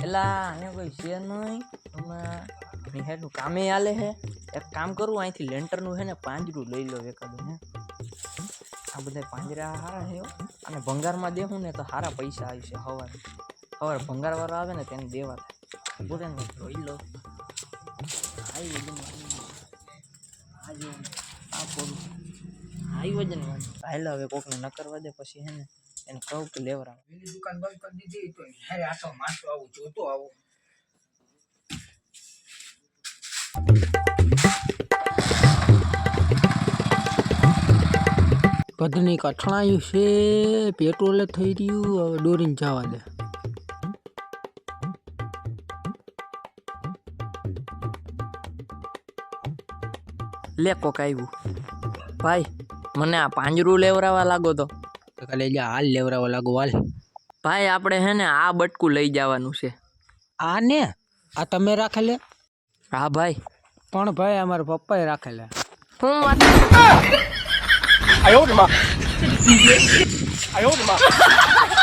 એલા અહીંયા કોઈ છે નહીં હમણાં નિહાળનું કામે આલે હે એક કામ કરું અહીંથી લેન્ટરનું છે ને પાંજરું લઈ લો એકાદું હે આ બધા પાંજરા સારા છે અને ભંગારમાં દેવું ને તો સારા પૈસા આવશે સવારે ભંગારવાળો આવે ને તેને દેવા થાય બોલે ને લઈ લો આવી વજન આજે આ કરું આવી વજન હાલ હવે કોકને ન કરવા દે પછી હે ને એને કહું કે લેવરા એની દુકાન બંધ કરી દીધી તો હારે આટો મારતો આવું જોતો આવું પધની કઠણાયું છે પેટ્રોલ થઈ રહ્યું હવે દોરીને જવા દે લે કોક આવ્યું ભાઈ મને આ પાંજરું લેવરાવા લાગો તો કાલે હાલ લેવરાવા લાગુ હાલ ભાઈ આપણે હે ને આ બટકું લઈ જવાનું છે આ ને આ તમે રાખેલે હા ભાઈ પણ ભાઈ અમારા પપ્પાએ રાખેલે હું વાત 哎呦我的妈！哎呦我的妈！